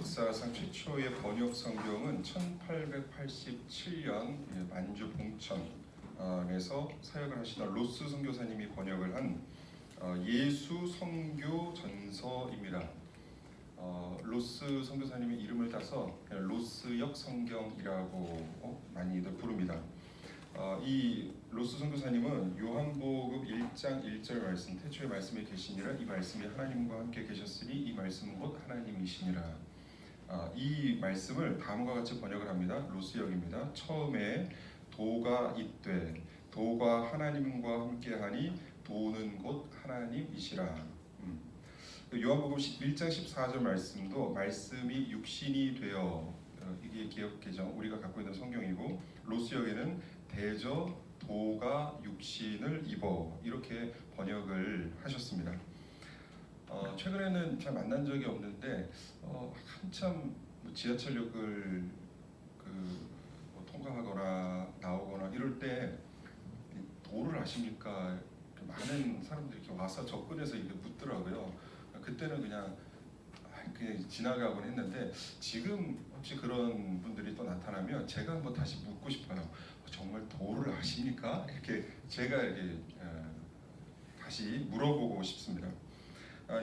역사상 최초의 번역 성경은 1887년 만주 봉천에서 사역을 하시던 로스 선교사님이 번역을 한 예수 선교 전서입니다. 로스 선교사님의 이름을 따서 로스역 성경이라고 많이들 부릅니다. 이 로스 선교사님은 요한복음 1장 1절 말씀, 태초에 말씀이 계시니라 이 말씀이 하나님과 함께 계셨으니 이 말씀은 곧 하나님이시니라. 이 말씀을 다음과 같이 번역을 합니다. 로스역입니다. 처음에 도가 있되 도가 하나님과 함께하니 도는 곧 하나님이시라. 요한복음 1장 14절 말씀도 말씀이 육신이 되어, 이게 기억개정 우리가 갖고 있는 성경이고, 로스역에는 대저 도가 육신을 입어 이렇게 번역을 하셨습니다. 최근에는 잘 만난 적이 없는데 한참 지하철역을 통과하거나 나오거나 이럴 때 도를 아십니까? 많은 사람들이 이렇게 와서 접근해서 이렇게 묻더라고요. 그때는 그냥 지나가곤 했는데, 지금 혹시 그런 분들이 또 나타나면 제가 한번 다시 묻고 싶어요. 정말 도를 아십니까? 이렇게 제가 이렇게 다시 물어보고 싶습니다.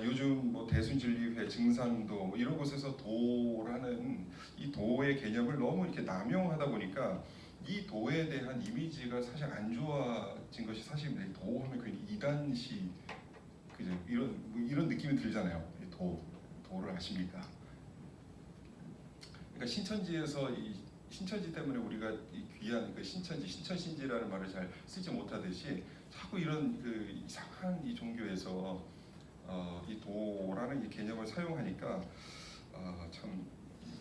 요즘 대순진리회, 증산도 이런 곳에서 도라는 이 도의 개념을 너무 이렇게 남용하다 보니까 이 도에 대한 이미지가 사실 안 좋아진 것이 사실입니다. 도하면 괜히 이단시 이런 느낌이 들잖아요. 도를 아십니까? 그러니까 신천지에서 신천지 때문에 우리가 이 귀한 신천신지라는 말을 잘 쓰지 못하듯이 자꾸 이런 이상한 이 종교에서 이 도라는 이 개념을 사용하니까 참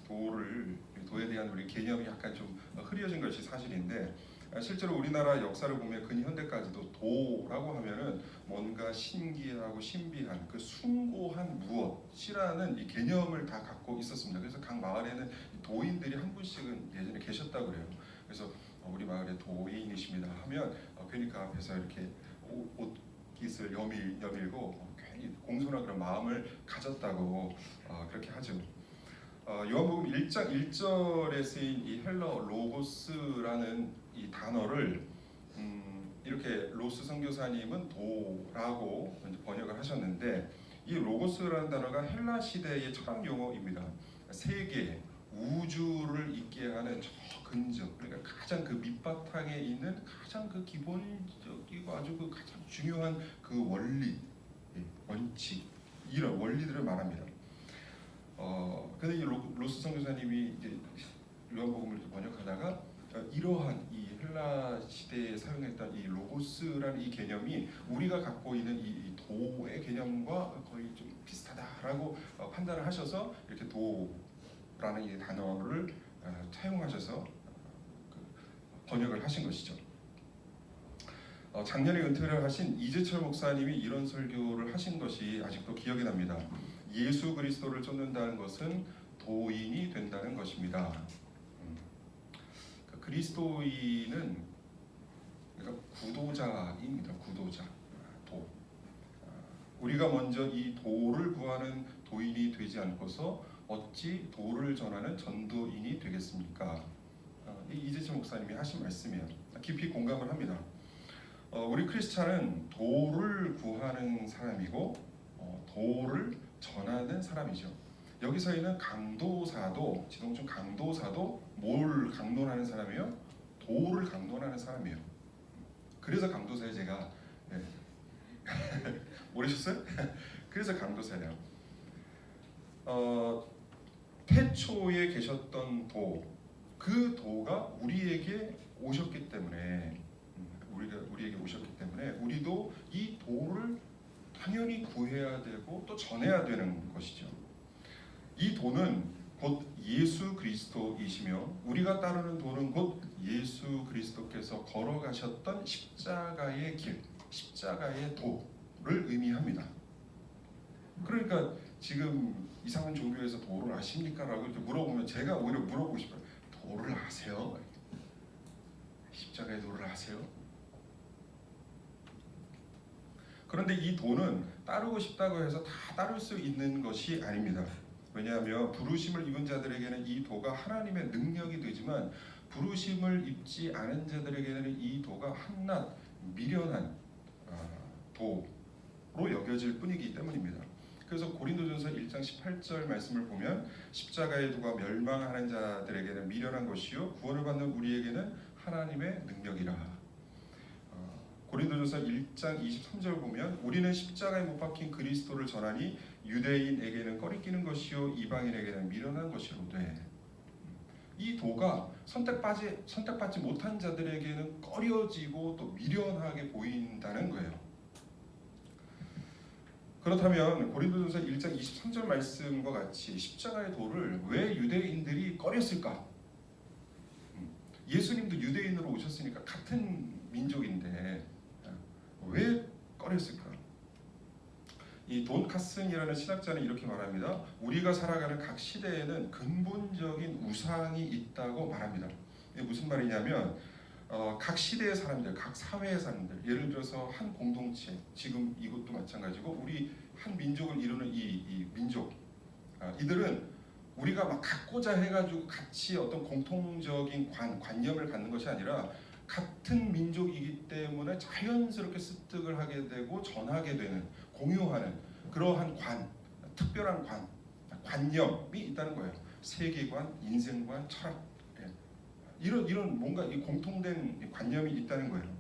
도에 대한 우리 개념이 약간 좀 흐려진 것이 사실인데, 실제로 우리나라 역사를 보면 근현대까지도 도라고 하면은 뭔가 신기하고 신비한 숭고한 무엇이라는 이 개념을 다 갖고 있었습니다. 그래서 각 마을에는 도인들이 한 분씩은 예전에 계셨다고 그래요. 그래서 우리 마을에 도인이십니다 하면 괜히 그 앞에서 이렇게 옷깃을 여밀고 괜히 공손한 그런 마음을 가졌다고 그렇게 하죠. 요한복음 1장 1절에 쓰인 이 헬러 로고스라는 이 단어를 이렇게 로스 선교사님은 도라고 번역을 하셨는데, 이 로고스라는 단어가 헬라 시대의 철학 용어입니다. 세계, 우주를 있게 하는 저 근저, 그러니까 가장 밑바탕에 있는 가장 기본적이고 아주 가장 중요한 원리, 원칙, 이런 원리들을 말합니다. 근데 이 로스 선교사님이 이제 요한복음을 번역하다가 이러한 이 헬라 시대에 사용했던 이 로고스라는 이 개념이 우리가 갖고 있는 이 도의 개념과 거의 좀 비슷하다라고 판단을 하셔서 이렇게 도라는 이 단어를 차용하셔서 번역을 하신 것이죠. 작년에 은퇴를 하신 이재철 목사님이 이런 설교를 하신 것이 아직도 기억이 납니다. 예수 그리스도를 쫓는다는 것은 도인이 된다는 것입니다. 그리스도인은 그러니까 구도자입니다. 구도자, 도. 우리가 먼저 이 도를 구하는 도인이 되지 않고서 어찌 도를 전하는 전도인이 되겠습니까? 이재철 목사님이 하신 말씀이에요. 깊이 공감을 합니다. 우리 크리스찬은 도를 구하는 사람이고 도를 전하는 사람이죠. 여기서 있는 강도사도, 지동준 강도사도 뭘 강론하는 사람이에요? 도를 강론하는 사람이에요. 그래서 강도사에 제가 모르셨어요? 그래서 강도사예요. 태초에 계셨던 도, 그 도가 우리에게 오셨기 때문에 우리도 이 도를 당연히 구해야 되고 또 전해야 되는 것이죠. 이 도는 곧 예수 그리스도이시며 우리가 따르는 도는 곧 예수 그리스도께서 걸어가셨던 십자가의 길, 십자가의 도를 의미합니다. 그러니까 지금 이상한 종교에서 도를 아십니까? 라고 이렇게 물어보면 제가 오히려 물어보고 싶어요. 도를 아세요? 십자가의 도를 아세요? 그런데 이 도는 따르고 싶다고 해서 다 따를 수 있는 것이 아닙니다. 왜냐하면 부르심을 입은 자들에게는 이 도가 하나님의 능력이 되지만 부르심을 입지 않은 자들에게는 이 도가 한낱 미련한 도로 여겨질 뿐이기 때문입니다. 그래서 고린도전서 1장 18절 말씀을 보면 십자가의 도가 멸망하는 자들에게는 미련한 것이요 구원을 받는 우리에게는 하나님의 능력이라. 고린도전서 1장 23절 보면 우리는 십자가에 못 박힌 그리스도를 전하니 유대인에게는 꺼리끼는 것이요 이방인에게는 미련한 것이로되. 이 도가 선택받지 못한 자들에게는 꺼려지고 또 미련하게 보인다는 거예요. 그렇다면 고린도전서 1장 23절 말씀과 같이 십자가의 도를 왜 유대인들이 꺼렸을까? 예수님도 유대인으로 오셨으니까 같은 민족인데 왜 꺼렸을까? 이 돈 카슨이라는 신학자는 이렇게 말합니다. 우리가 살아가는 각 시대에는 근본적인 우상이 있다고 말합니다. 이게 무슨 말이냐면 각 시대의 사람들, 각 사회의 사람들, 예를 들어서 한 공동체, 지금 이것도 마찬가지고 우리 한 민족을 이루는 이 민족, 이들은 우리가 막 갖고자 해가지고 같이 어떤 공통적인 관념을 갖는 것이 아니라 같은 민족이기 때문에 자연스럽게 습득을 하게 되고 전하게 되는, 공유하는 그러한 특별한 관념이 있다는 거예요. 세계관, 인생관, 철학, 이런 뭔가 이 공통된 관념이 있다는 거예요.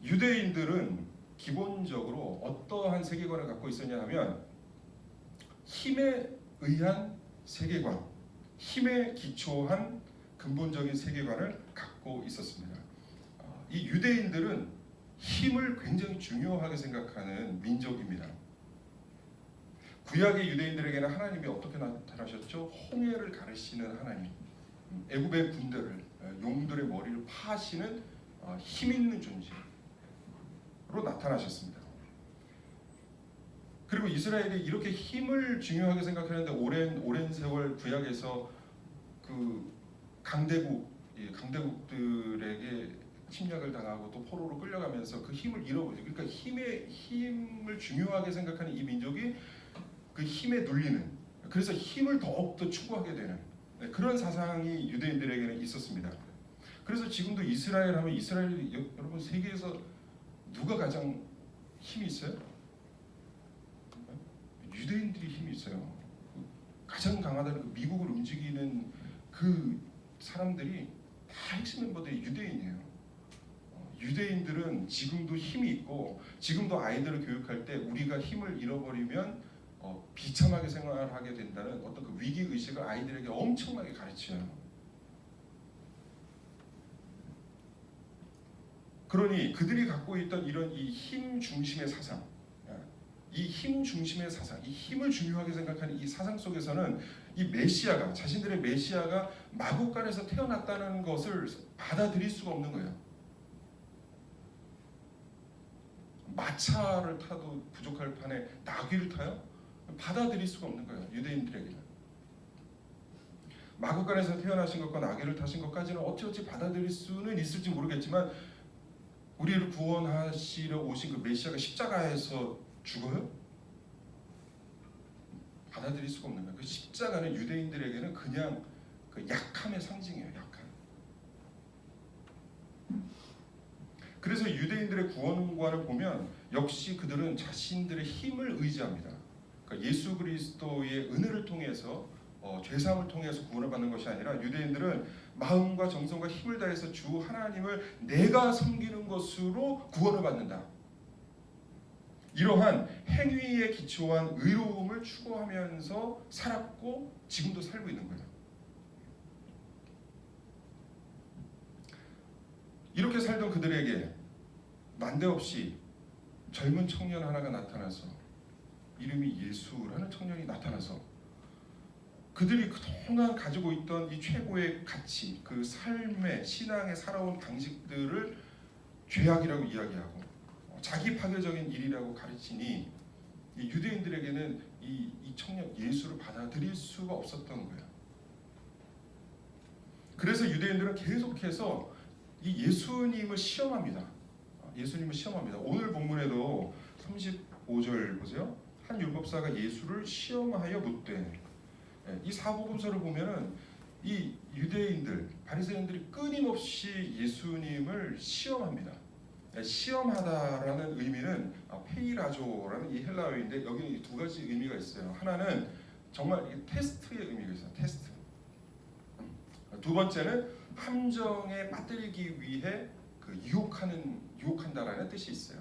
유대인들은 기본적으로 어떠한 세계관을 갖고 있었냐 하면 힘에 의한 세계관, 힘에 기초한 근본적인 세계관을 갖고 있었습니다. 이 유대인들은 힘을 굉장히 중요하게 생각하는 민족입니다. 구약의 유대인들에게는 하나님이 어떻게 나타나셨죠? 홍해를 가르시는 하나님, 애굽의 군대를, 용들의 머리를 파시는 힘 있는 존재로 나타나셨습니다. 그리고 이스라엘이 이렇게 힘을 중요하게 생각하는데 오랜 세월 구약에서 그 강대국들에게 침략을 당하고 또 포로로 끌려가면서 그 힘을 잃어버리죠. 그러니까 힘을 중요하게 생각하는 이 민족이 그 힘에 눌리는, 그래서 힘을 더욱더 추구하게 되는 그런 사상이 유대인들에게는 있었습니다. 그래서 지금도 이스라엘 하면 여러분 세계에서 누가 가장 힘이 있어요? 유대인들이 힘이 있어요. 가장 강하다는 그 미국을 움직이는 그 사람들이 다 핵심 멤버들이 유대인이에요. 유대인들은 지금도 힘이 있고 지금도 아이들을 교육할 때 우리가 힘을 잃어버리면 비참하게 생활하게 된다는 어떤 그 위기 의식을 아이들에게 엄청나게 가르쳐요. 그러니 그들이 갖고 있던 이런 이 힘 중심의 사상, 이 힘 중심의 사상, 이 힘을 중요하게 생각하는 이 사상 속에서는 이 메시아가, 자신들의 메시아가 마구간에서 태어났다는 것을 받아들일 수가 없는 거예요. 마차를 타도 부족할 판에 나귀를 타요? 받아들일 수가 없는 거예요. 유대인들에게는. 마구간에서 태어나신 것과 나귀를 타신 것까지는 어찌어찌 받아들일 수는 있을지 모르겠지만 우리를 구원하시려 오신 그 메시아가 십자가에서 죽어요? 받아들일 수가 없는 거예요. 그 십자가는 유대인들에게는 그냥 그 약함의 상징이에요. 약함. 그래서 유대인들의 구원관을 보면 역시 그들은 자신들의 힘을 의지합니다. 그러니까 예수 그리스도의 은혜를 통해서 죄사함을 통해서 구원을 받는 것이 아니라 유대인들은 마음과 정성과 힘을 다해서 주 하나님을 내가 섬기는 것으로 구원을 받는다. 이러한 행위에 기초한 의로움을 추구하면서 살았고 지금도 살고 있는 거예요. 이렇게 살던 그들에게 난데없이 젊은 청년 하나가 나타나서 이름이 예수라는 청년이 나타나서 그들이 그동안 가지고 있던 이 최고의 가치, 그 삶의 신앙에 살아온 방식들을 죄악이라고 이야기하고 자기 파괴적인 일이라고 가르치니 이 유대인들에게는 이 청년 예수를 받아들일 수가 없었던 거예요. 그래서 유대인들은 계속해서 이 예수님을 시험합니다. 예수님을 시험합니다. 오늘 본문에도 35절 보세요. 한 율법사가 예수를 시험하여 묻되, 이 사복음서를 보면은 이 유대인들, 바리새인들이 끊임없이 예수님을 시험합니다. 시험하다라는 의미는 페이라조라는 이 헬라어인데 여기는 두 가지 의미가 있어요. 하나는 정말 테스트의 의미가 있어요. 테스트. 두 번째는 함정에 빠뜨리기 위해 그 유혹한다라는 뜻이 있어요.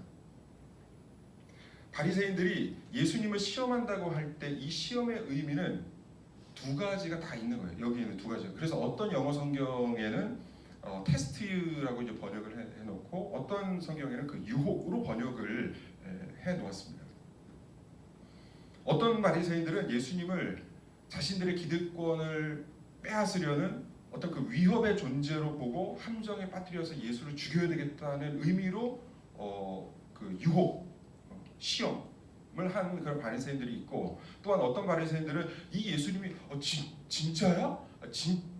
바리새인들이 예수님을 시험한다고 할 때 이 시험의 의미는 두 가지가 다 있는 거예요. 여기에는 두 가지. 그래서 어떤 영어 성경에는 테스트라고 이제 번역을 해놓고 어떤 성경에는 그 유혹으로 번역을 해놓았습니다. 어떤 바리새인들은 예수님을 자신들의 기득권을 빼앗으려는 어떤 그 위협의 존재로 보고 함정에 빠뜨려서 예수를 죽여야 되겠다는 의미로 그 유혹, 시험을 한 그런 바리새인들이 있고, 또한 어떤 바리새인들은 이 예수님이 진짜야?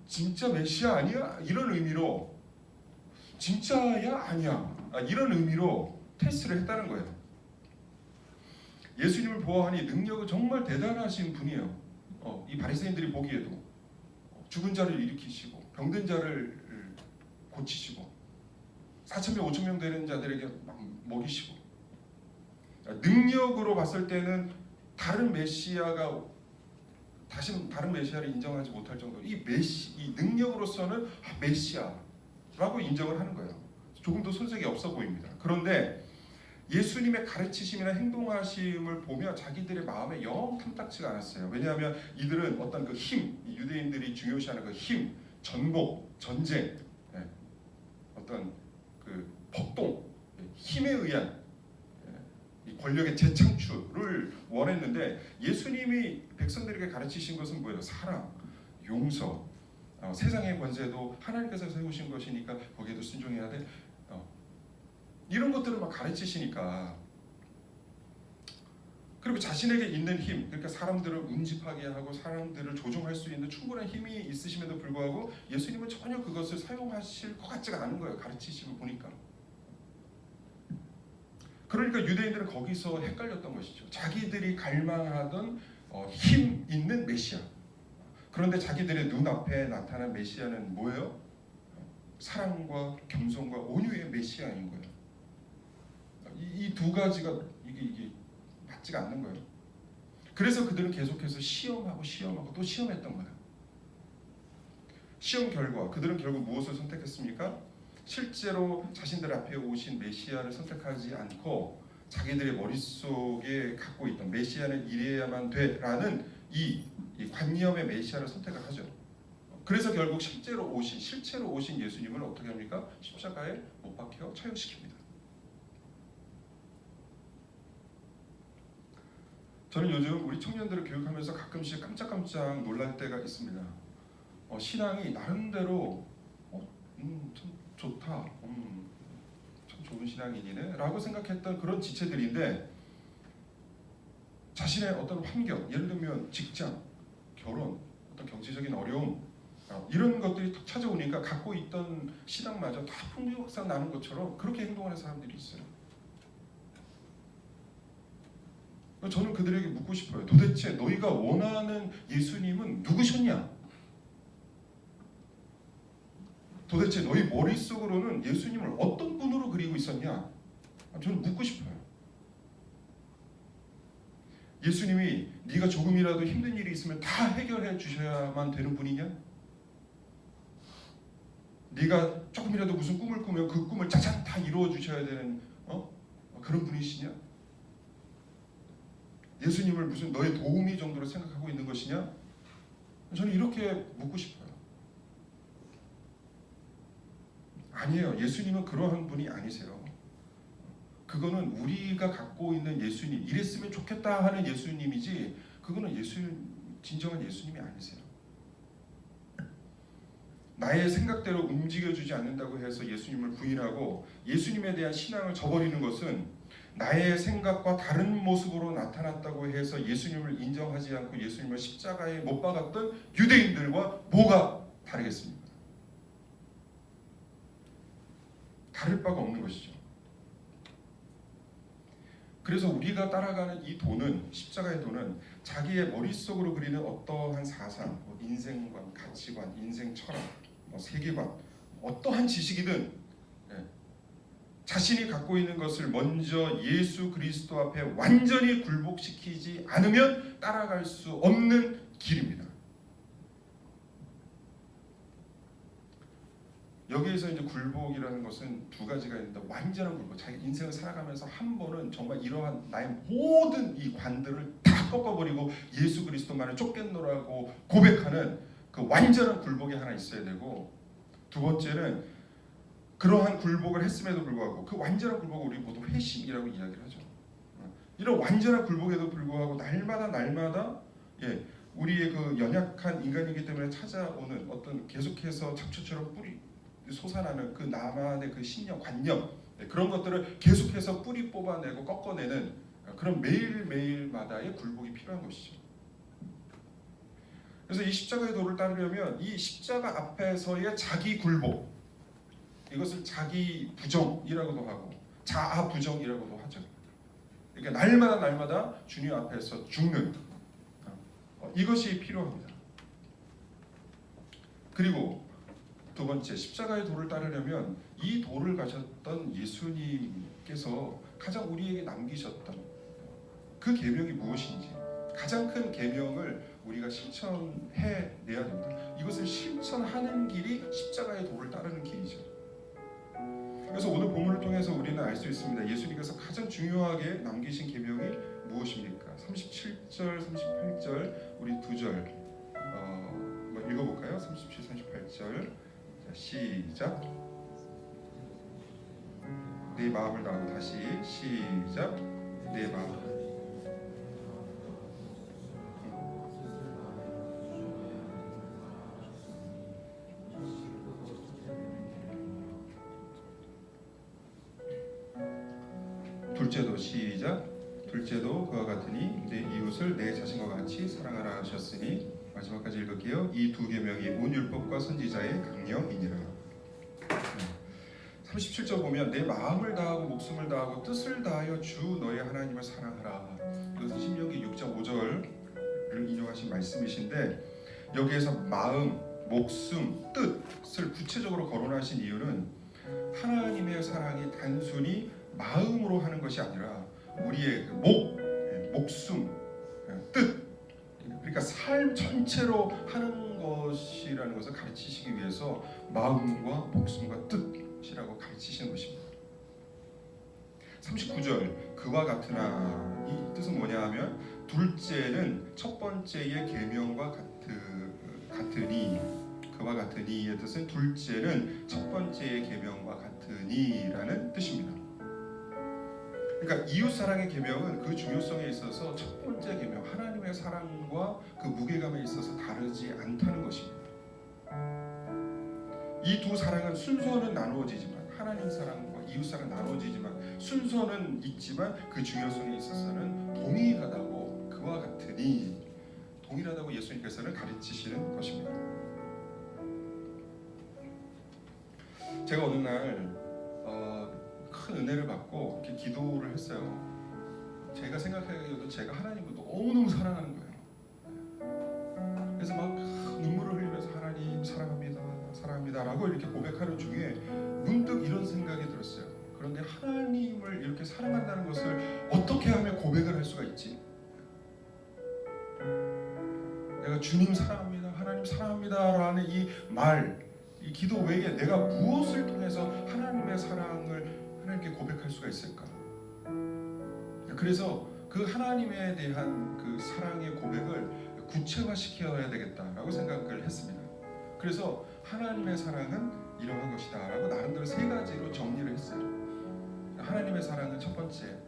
진짜 메시아 아니야? 이런 의미로 진짜야? 아니야? 이런 의미로 테스트를 했다는 거예요. 예수님을 보아하니 능력은 정말 대단하신 분이에요. 이 바리새인들이 보기에도 죽은 자를 일으키시고 병든 자를 고치시고 4,000명, 5,000명 되는 자들에게 먹이시고, 능력으로 봤을 때는 다른 메시아가 다시는 다른 메시아를 인정하지 못할 정도로 이 능력으로서는 메시아라고 인정을 하는 거예요. 조금 더 손색이 없어 보입니다. 그런데 예수님의 가르치심이나 행동하심을 보면 자기들의 마음에 영 탐탁지가 않았어요. 왜냐하면 이들은 어떤 그 힘, 유대인들이 중요시하는 그 힘, 전복, 전쟁, 어떤 그 폭동, 힘에 의한 권력의 재창출을 원했는데, 예수님이 백성들에게 가르치신 것은 뭐예요? 사랑, 용서, 세상의 권세도 하나님께서 세우신 것이니까 거기에도 순종해야 돼. 이런 것들을 막 가르치시니까, 그리고 자신에게 있는 힘, 그러니까 사람들을 운집하게 하고 사람들을 조종할 수 있는 충분한 힘이 있으심에도 불구하고 예수님은 전혀 그것을 사용하실 것 같지가 않은 거예요. 가르치심을 보니까. 그러니까 유대인들은 거기서 헷갈렸던 것이죠. 자기들이 갈망하던 힘 있는 메시아, 그런데 자기들의 눈앞에 나타난 메시아는 뭐예요? 사랑과 겸손과 온유의 메시아인 거예요. 이 두 가지가 이게 맞지가 않는 거예요. 그래서 그들은 계속해서 시험하고 또 시험했던 거예요. 시험 결과 그들은 결국 무엇을 선택했습니까? 실제로 자신들 앞에 오신 메시아를 선택하지 않고 자기들의 머릿속에 갖고 있던 메시아는 이래야만 돼라는 이 관념의 메시아를 선택을 하죠. 그래서 결국 실제로 오신 예수님을 어떻게 합니까? 십자가에 못 박혀 처형시킵니다. 저는 요즘 우리 청년들을 교육하면서 가끔씩 깜짝깜짝 놀랄 때가 있습니다. 신앙이 나름대로 참 좋다, 참 좋은 신앙인이네 라고 생각했던 그런 지체들인데, 자신의 어떤 환경, 예를 들면 직장, 결혼, 어떤 경제적인 어려움, 이런 것들이 탁 찾아오니까 갖고 있던 신앙마저 다 풍류박산 나는 것처럼 그렇게 행동하는 사람들이 있어요. 저는 그들에게 묻고 싶어요. 도대체 너희가 원하는 예수님은 누구셨냐? 도대체 너희 머릿속으로는 예수님을 어떤 분으로 그리고 있었냐? 저는 묻고 싶어요. 예수님이 네가 조금이라도 힘든 일이 있으면 다 해결해 주셔야만 되는 분이냐? 네가 조금이라도 무슨 꿈을 꾸면 그 꿈을 짜잔 다 이루어 주셔야 되는 그런 분이시냐? 예수님을 무슨 너의 도우미 정도로 생각하고 있는 것이냐? 저는 이렇게 묻고 싶어요. 아니에요. 예수님은 그러한 분이 아니세요. 그거는 우리가 갖고 있는 예수님, 이랬으면 좋겠다 하는 예수님이지, 그거는 진정한 예수님이 아니세요. 나의 생각대로 움직여주지 않는다고 해서 예수님을 부인하고 예수님에 대한 신앙을 저버리는 것은 나의 생각과 다른 모습으로 나타났다고 해서 예수님을 인정하지 않고 예수님을 십자가에 못 박았던 유대인들과 뭐가 다르겠습니까? 다를 바가 없는 것이죠. 그래서 우리가 따라가는 이 도는, 십자가의 도는 자기의 머릿속으로 그리는 어떠한 사상, 인생관, 가치관, 인생 철학, 세계관, 어떠한 지식이든 자신이 갖고 있는 것을 먼저 예수 그리스도 앞에 완전히 굴복시키지 않으면 따라갈 수 없는 길입니다. 여기에서 이제 굴복이라는 것은 두 가지가 있는데, 완전한 굴복, 자기 인생을 살아가면서 한 번은 정말 이러한 나의 모든 이 관들을 다 꺾어버리고 예수 그리스도만을 쫓겠노라고 고백하는 그 완전한 굴복이 하나 있어야 되고, 두 번째는 그러한 굴복을 했음에도 불구하고, 그 완전한 굴복을 우리 모두 회심이라고 이야기를 하죠. 이런 완전한 굴복에도 불구하고 날마다 우리의 그 연약한 인간이기 때문에 찾아오는 어떤 계속해서 잡초처럼 뿌리 솟아나는 그 나만의 그 신념, 관념, 그런 것들을 계속해서 뿌리 뽑아내고 꺾어내는 그런 매일매일마다의 굴복이 필요한 것이죠. 그래서 이 십자가의 도를 따르려면 이 십자가 앞에서의 자기 굴복, 이것을 자기 부정이라고도 하고 자아 부정이라고도 하죠. 그러니까 날마다 주님 앞에서 죽는 이것이 필요합니다. 그리고 두 번째, 십자가의 도를 따르려면 이 도를 가셨던 예수님께서 가장 우리에게 남기셨던 그 계명이 무엇인지, 가장 큰 계명을 우리가 실천해 내야 됩니다. 이것을 실천하는 길이 십자가의 도를 따르는 길이죠. 그래서 오늘 본문을 통해서 우리는 알 수 있습니다. 예수님께서 가장 중요하게 남기신 계명이 무엇입니까? 37절, 38절 우리 두 절 한번 읽어볼까요? 37, 38절 시작. 내 마음을 다하고, 다시 시작. 내 마음. 둘째도 시작. 둘째도 그와 같으니 내 이웃을 내 자신과 같이 사랑하라 하셨으니, 마지막까지 읽을게요. 이 두 계명이 온 율법과 선지자의 강령이니라. 37절 보면 내 마음을 다하고 목숨을 다하고 뜻을 다하여 주 너의 하나님을 사랑하라. 이것은 신명기 6장 5절을 인용하신 말씀이신데, 여기에서 마음, 목숨, 뜻을 구체적으로 거론하신 이유는 하나님의 사랑이 단순히 마음으로 하는 것이 아니라 우리의 목숨, 뜻, 그러니까 삶 전체로 하는 것이라는 것을 가르치시기 위해서 마음과 목숨과 뜻이라고 가르치시는 것입니다. 39절 그와 같으나, 이 뜻은 뭐냐 하면 둘째는 첫 번째의 계명과 같으니, 그와 같으니의 뜻은 둘째는 첫 번째의 계명과 같으니라는 뜻입니다. 그러니까 이웃사랑의 계명은 그 중요성에 있어서 첫 번째 계명, 하나님의 사랑과 그 무게감에 있어서 다르지 않다는 것입니다. 이 두 사랑은 순서는 나누어지지만, 하나님 사랑과 이웃사랑 나누어지지만 순서는 있지만 그 중요성에 있어서는 동일하다고, 그와 같으니 동일하다고 예수님께서는 가르치시는 것입니다. 제가 어느 날 큰 은혜를 받고 이렇게 기도를 했어요. 제가 생각하기에도 제가 하나님을 너무너무 사랑하는 거예요. 그래서 막 눈물을 흘리면서 하나님 사랑합니다, 사랑합니다라고 이렇게 고백하는 중에 문득 이런 생각이 들었어요. 그런데 하나님을 이렇게 사랑한다는 것을 어떻게 하면 고백을 할 수가 있지? 내가 주님 사랑합니다, 하나님 사랑합니다라는 이 말, 이 기도 외에 내가 무엇을 통해서 하나님의 사랑을 하나님께 고백할 수가 있을까? 그래서 그 하나님에 대한 그 사랑의 고백을 구체화시켜야 되겠다라고 생각을 했습니다. 그래서 하나님의 사랑은 이러한 것이다 라고 나름대로 세 가지로 정리를 했어요. 하나님의 사랑은 첫 번째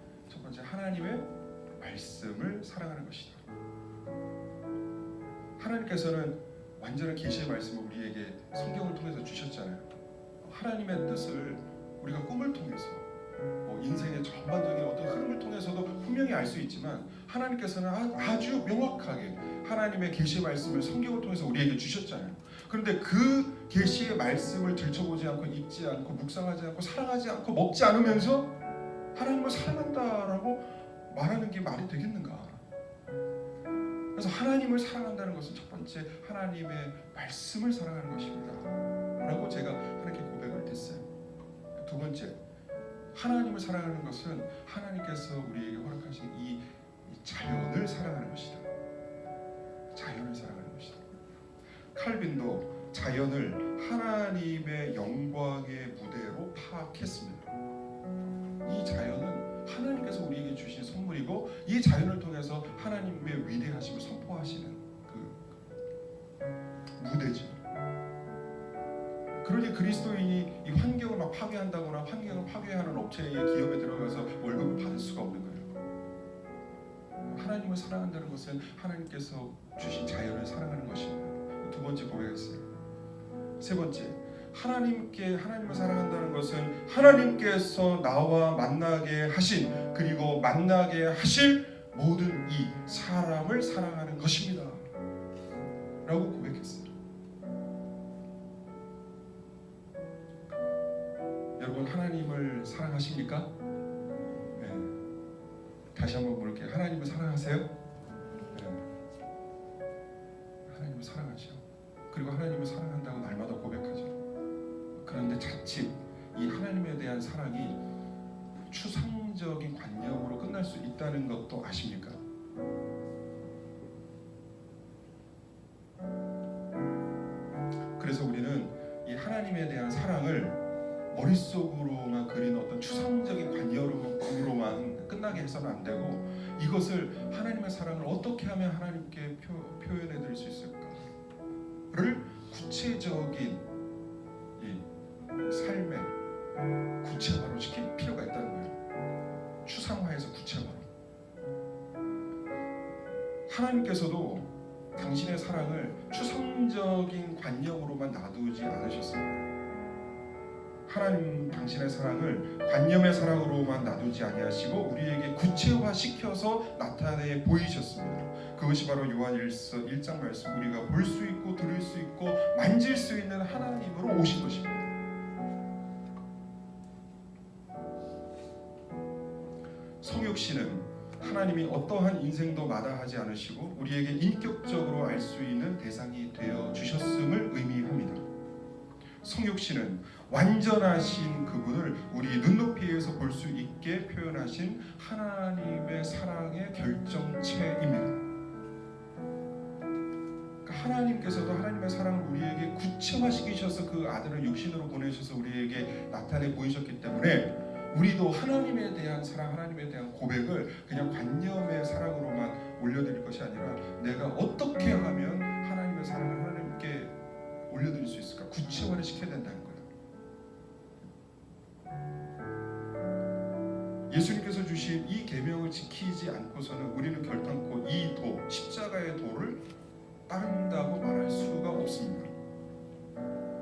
하나님의 말씀을 사랑하는 것이다. 하나님께서는 완전한 계시의 말씀을 우리에게 성경을 통해서 주셨잖아요. 하나님의 뜻을 우리가 꿈을 통해서, 인생의 전반적인 어떤 흐름을 통해서도 분명히 알 수 있지만, 하나님께서는 아주 명확하게 하나님의 계시의 말씀을 성경을 통해서 우리에게 주셨잖아요. 그런데 그 계시의 말씀을 들춰보지 않고, 읽지 않고, 묵상하지 않고, 사랑하지 않고, 먹지 않으면서 하나님을 사랑한다라고 말하는 게 말이 되겠는가? 그래서 하나님을 사랑한다는 것은 첫 번째 하나님의 말씀을 사랑하는 것입니다 라고 제가 하나님께 고백을 했어요. 두 번째, 하나님을 사랑하는 것은 하나님께서 우리에게 허락하신 이 자연을 사랑하는 것이다. 자연을 사랑하는 것이다. 칼빈도 자연을 하나님의 영광의 무대로 파악했습니다. 이 자연은 하나님께서 우리에게 주신 선물이고 이 자연을 통해서 하나님의 위대하심을 선포하시는 그 무대죠. 그러니 그리스도인이 이 환경을 막 파괴한다거나 환경을 파괴하는 업체의 기업에 들어가서 월급을 받을 수가 없는 거예요. 하나님을 사랑한다는 것은 하나님께서 주신 자연을 사랑하는 것입니다. 두 번째 고백했어요. 세 번째, 하나님을 사랑한다는 것은 하나님께서 나와 만나게 하신 그리고 만나게 하실 모든 이 사람을 사랑하는 것입니다 라고 고백했어요. 여러분, 하나님을 사랑하십니까? 네. 다시 한번 물을게요. 하나님을 사랑하세요? 네. 하나님을 사랑하죠. 그리고 하나님을 사랑한다고 날마다 고백하죠. 그런데 자칫 이 하나님에 대한 사랑이 추상적인 관념으로 끝날 수 있다는 것도 아십니까? 그래서 우리는 이 하나님에 대한 사랑을 머릿속으로만 그린 어떤 추상적인 관념으로만 끝나게 해서는 안 되고 이것을 하나님의 사랑을 어떻게 하면 하나님께 표현해 드릴 수 있을까를 구체적인 이 삶의 구체화로 시킬 필요가 있다는 거예요. 추상화해서 구체화로. 하나님께서도 당신의 사랑을 추상적인 관념으로만 놔두지 않으셨습니다. 하나님 당신의 사랑을 관념의 사랑으로만 놔두지 아니하시고 우리에게 구체화시켜서 나타내 보이셨습니다. 그것이 바로 요한일서 1장 말씀, 우리가 볼 수 있고 들을 수 있고 만질 수 있는 하나님으로 오신 것입니다. 성육신은 하나님이 어떠한 인생도 마다하지 않으시고 우리에게 인격적으로 알 수 있는 대상이 되어 주셨음을 의미합니다. 성육신은 완전하신 그분을 우리 눈높이에서 볼 수 있게 표현하신 하나님의 사랑의 결정체입니다. 그러니까 하나님께서도 하나님의 사랑을 우리에게 구체화시키셔서 그 아들을 육신으로 보내셔서 우리에게 나타내 보이셨기 때문에 우리도 하나님에 대한 사랑, 하나님에 대한 고백을 그냥 관념의 사랑으로만 올려드릴 것이 아니라 내가 어떻게 하면 하나님의 사랑을 하나님께 올려드릴 수 있을까? 구체화를 시켜야 된다는 거예요. 예수님께서 주신 이 계명을 지키지 않고서는 우리는 결단코 이 도, 십자가의 도를 따른다고 말할 수가 없습니다.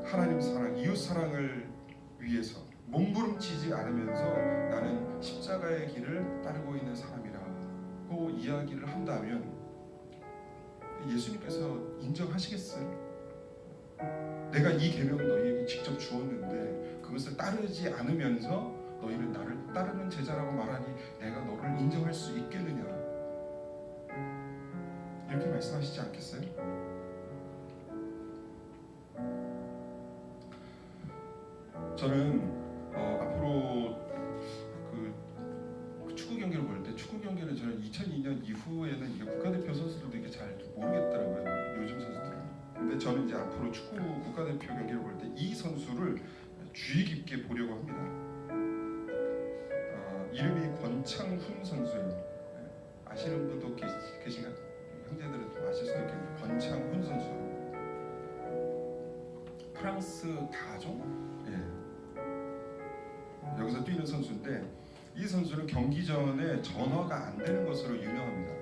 하나님 사랑, 이웃 사랑을 위해서 몸부림치지 않으면서 나는 십자가의 길을 따르고 있는 사람이라고 이야기를 한다면 예수님께서 인정하시겠어요? 내가 이 계명을 너희에게 직접 주었는데 그것을 따르지 않으면서 너희는 나를 따르는 제자라고 말하니 내가 너를 인정할 수 있겠느냐, 이렇게 말씀하시지 않겠어요? 저는 앞으로 그 축구 경기를 볼 때, 축구 경기는 저는 2002년 이후에는 이게 국가대표 선수들도 이게 잘 모르겠더라고요, 요즘 선수들은. 근데 저는 이제 앞으로 축구 국가대표 경기를 볼 때 이 선수를 주의 깊게 보려고 합니다. 이름이 권창훈 선수예요. 아시는 분도 계신가? 형제들은 좀 아실 수도 있겠네요. 권창훈 선수. 프랑스 다종? 여기서 뛰는 선수인데 이 선수는 경기 전에 전화가 안 되는 것으로 유명합니다.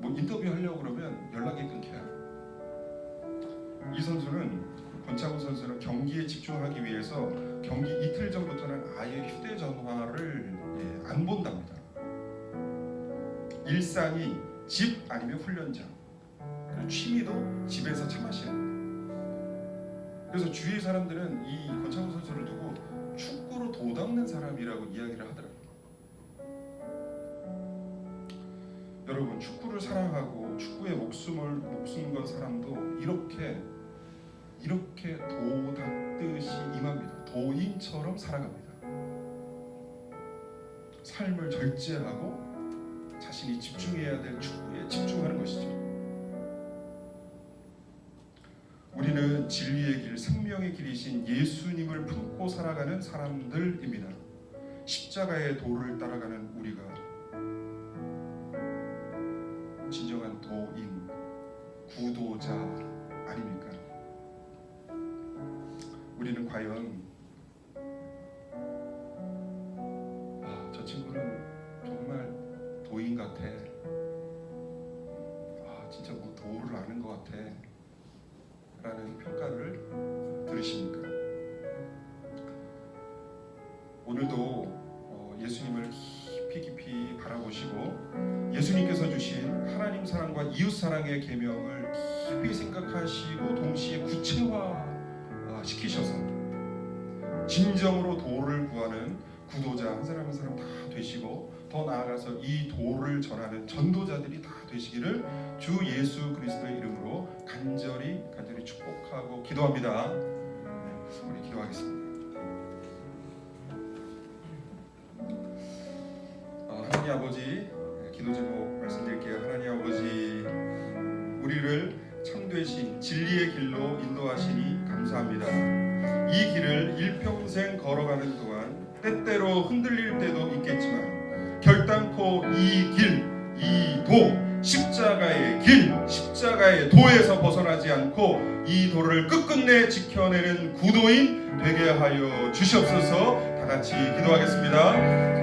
뭐 인터뷰 하려고 그러면 연락이 끊겨요. 이 선수는, 권창훈 선수는 경기에 집중하기 위해서 경기 이틀 전부터는 아예 휴대전화를 안 본답니다. 일상이 집 아니면 훈련장, 그리고 취미도 집에서 차 마시는 거예요. 그래서 주위 사람들은 이 권창훈 선수를 두고 축구로 도닦는 사람이라고 이야기를 하더라고요. 여러분, 축구를 사랑하고 축구에 목숨 건 사람도 이렇게 도 닦듯이 임합니다. 도인처럼 살아갑니다. 삶을 절제하고 자신이 집중해야 될 축구에 집중하는 것이죠. 우리는 진리의 길, 생명의 길이신 예수님을 품고 살아가는 사람들입니다. 십자가의 도를 따라가는 우리가 진정한 도인, 구도자 아닙니까? 우리는 과연 저 친구는 정말 도인 같아, 진짜 뭐 도를 아는 것 같아 라는 평가를 들으십니까? 오늘도 예수님을 깊이 바라보시고 예수님께서 주신 하나님 사랑과 이웃 사랑의 계명을 깊이 생각하시고 동시에 구체화시키셔서 진정으로 도를 구하는 구도자 한 사람 한 사람 다 되시고, 더 나아가서 이 도를 전하는 전도자들이 다 되시기를 주 예수 그리스도의 이름으로 간절히 축복하고 기도합니다. 우리 기도하겠습니다. 하나님 아버지, 기도 제목 말씀드릴게요. 하나님 아버지, 우리를 참되신 진리의 길로 인도하시니 감사합니다. 이 길을 일평생 걸어가는 동안 때때로 흔들릴 때도 있겠지만 결단코 이 길, 이 도, 십자가의 길, 십자가의 도에서 벗어나지 않고 이 도를 끝끝내 지켜내는 구도인 되게 하여 주시옵소서. 다 같이 기도하겠습니다.